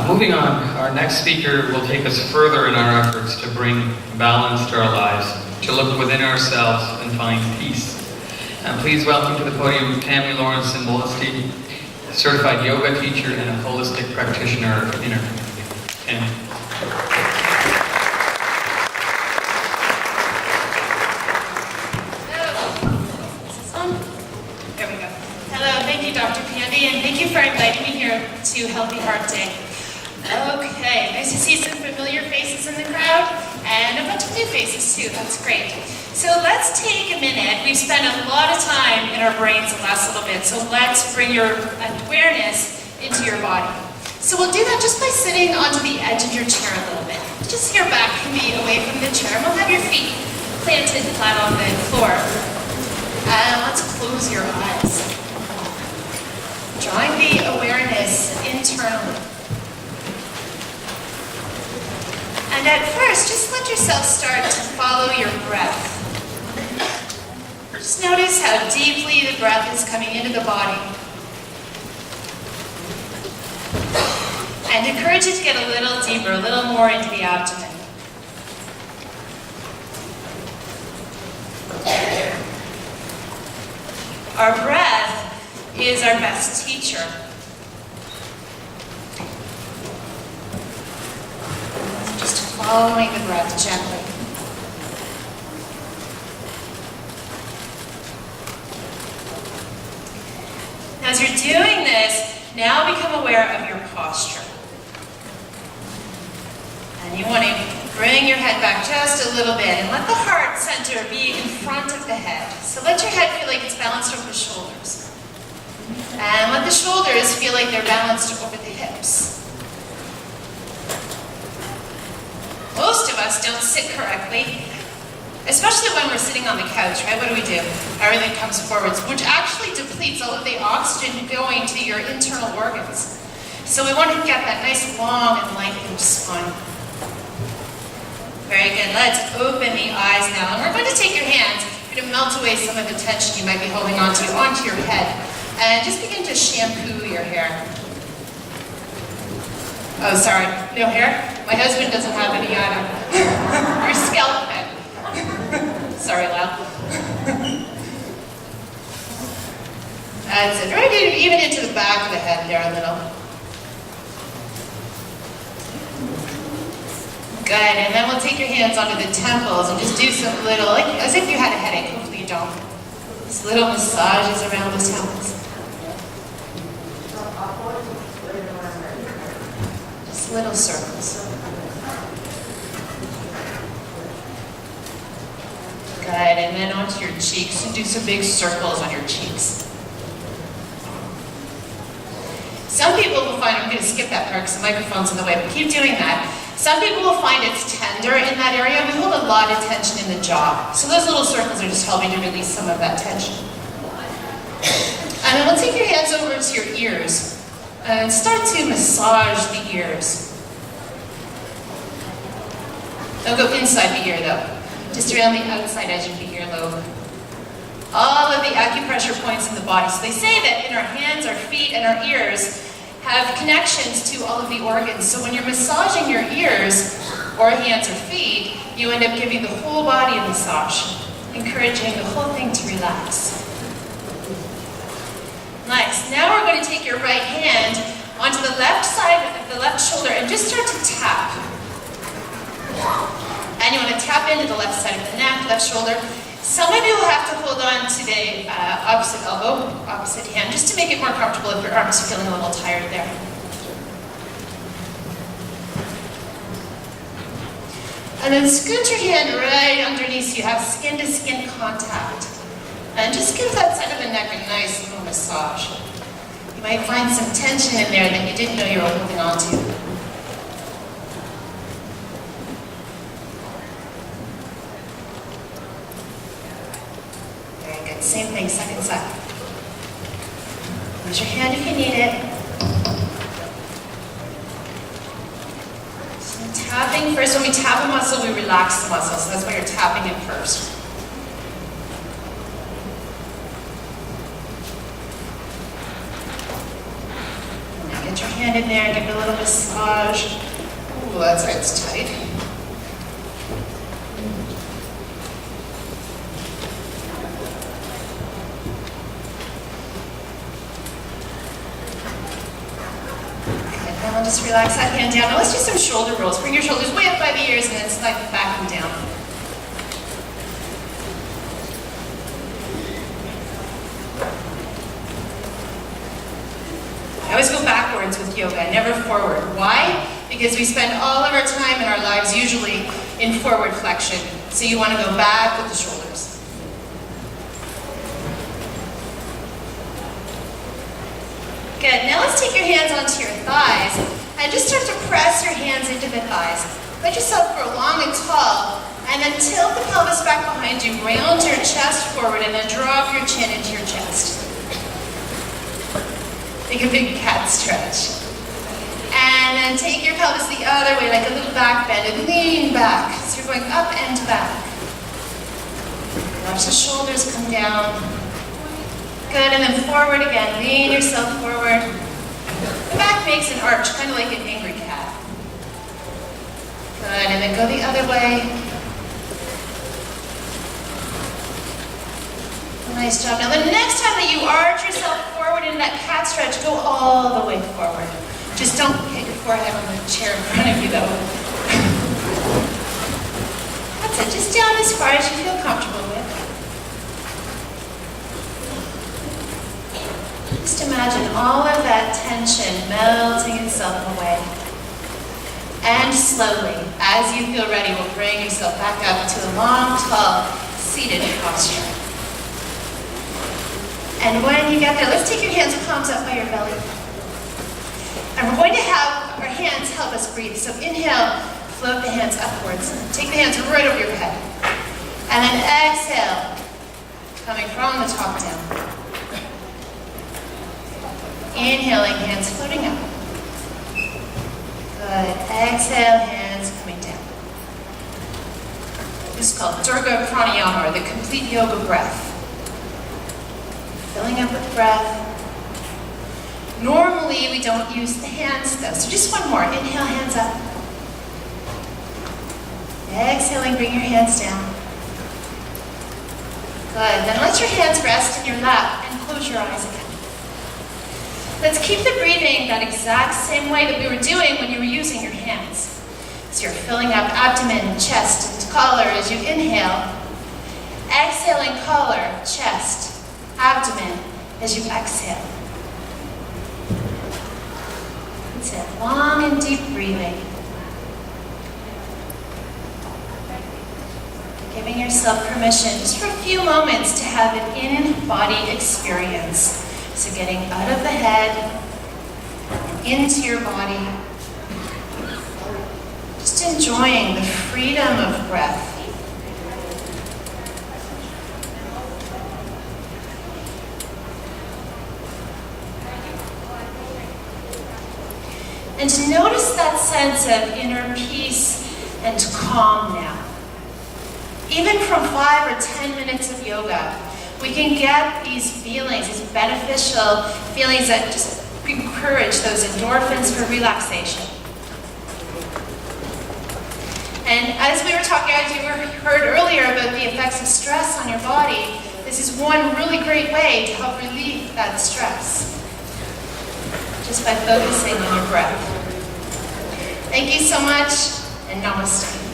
Moving on, our next speaker will take us further in our efforts to bring balance to our lives, to look within ourselves and find peace. And please welcome to the podium Tammy Lawrence-Cymbalisty, certified yoga teacher and a holistic practitioner of inner community. Tammy. Dr. Pandy, and thank you for inviting me here to Healthy Heart Day. Okay, nice to see some familiar faces in the crowd, and a bunch of new faces too, that's great. So let's take a minute. We've spent a lot of time in our brains the last little bit, so let's bring your awareness into your body. So we'll do that just by sitting onto the edge of your chair a little bit. Just your back can be away from the chair, and we'll have your feet planted flat on the floor. And let's close your eyes. Drawing the awareness internally. And at first, just let yourself start to follow your breath. Just notice how deeply the breath is coming into the body. And encourage you to get a little deeper, a little more into the abdomen. Our breath is our best teacher. Just following the breath gently. As you're doing this, now become aware of your posture. And you want to bring your head back just a little bit and let the heart center be in front of the head. So let your head feel like it's balanced over the shoulders. And let the shoulders feel like they're balanced over the hips. Most of us don't sit correctly, especially when we're sitting on the couch, right? What do? Everything comes forwards, which actually depletes all of the oxygen going to your internal organs. So we want to get that nice long and lengthened spine. Very good. Let's open the eyes now. And we're going to take your hands. We're going to melt away some of the tension you might be holding onto your head. And just begin to shampoo your hair. Oh, sorry, no hair? My husband doesn't have any either. Your scalp head. Sorry, Lal. That's it. Right even into the back of the head there a little. Good, and then we'll take your hands onto the temples and just do some little, like as if you had a headache. Hopefully you don't. Just little massages around the temples. Just little circles. Good, and then onto your cheeks and do some big circles on your cheeks. Some people will find, I'm going to skip that part because the microphone's in the way, but keep doing that. Some people will find it's tender in that area. We hold a lot of tension in the jaw. So those little circles are just helping to release some of that tension. And then we'll take your hands over to your ears and start to massage the ears. Don't go inside the ear though, just around the outside edge of the earlobe. All of the acupressure points in the body. So they say that in our hands, our feet, and our ears have connections to all of the organs. So when you're massaging your ears, or hands or feet, you end up giving the whole body a massage, encouraging the whole thing to relax. Nice. Now we're going to take your right hand onto the left side of the left shoulder and just start to tap. And you want to tap into the left side of the neck, left shoulder. Some of you will have to hold on to the opposite elbow, opposite hand, just to make it more comfortable if your arms are feeling a little tired there. And then scoot your hand right underneath so you have skin-to-skin contact. And just give that side of the neck a nice little massage. You might find some tension in there that you didn't know you were holding on to. Very good. Same thing, second side. Use your hand if you need it. So tapping first. When we tap a muscle, we relax the muscle. So that's why you're tapping it first. Get your hand in there and give it a little massage. shoulders. Ooh, that's right, it's tight. Okay, now just relax that hand down. Now let's do some shoulder rolls. Bring your shoulders way up by the ears and then slide back and down. I always go backwards with yoga, never forward. Why? Because we spend all of our time in our lives usually in forward flexion. So you want to go back with the shoulders. Good. Now let's take your hands onto your thighs and just start to press your hands into the thighs. Let yourself grow long and tall, and then tilt the pelvis back behind you, round your chest forward, and then drop your chin into your chest. Take a big cat stretch. And then take your pelvis the other way, like a little back bend, and lean back. So you're going up and back. Watch the shoulders come down. Good, and then forward again. Lean yourself forward. The back makes an arch, kind of like an angry cat. Good, and then go the other way. Nice job. Now the next time that you arch yourself forward in that cat stretch, go all the way forward. Just don't hit your forehead on the chair in front of you though. That's it, just down as far as you feel comfortable with. Just imagine all of that tension melting itself away. And slowly, as you feel ready, we'll bring yourself back up to a long, tall, seated posture. And when you get there, let's take your hands palms up by your belly. And we're going to have our hands help us breathe. So inhale, float the hands upwards. Take the hands right over your head. And then exhale, coming from the top down. Inhaling, hands floating up. Good. Exhale, hands coming down. This is called Durga Pranayama, or the complete yoga breath. Filling up with breath. Normally, we don't use the hands though, so just one more. Inhale, hands up. Exhaling, bring your hands down. Good, then let your hands rest in your lap and close your eyes again. Let's keep the breathing that exact same way that we were doing when you were using your hands. So you're filling up abdomen, chest, and collar as you inhale. Exhaling, collar, chest, abdomen as you exhale. That's it. Long and deep breathing. Giving yourself permission just for a few moments to have an in-body experience. So getting out of the head, into your body. Just enjoying the freedom of breath. And to notice that sense of inner peace and calm now. Even from 5 or 10 minutes of yoga, we can get these feelings, these beneficial feelings that just encourage those endorphins for relaxation. And as we were talking, as you heard earlier about the effects of stress on your body, this is one really great way to help relieve that stress. Just by focusing on your breath. Thank you so much, and namaste.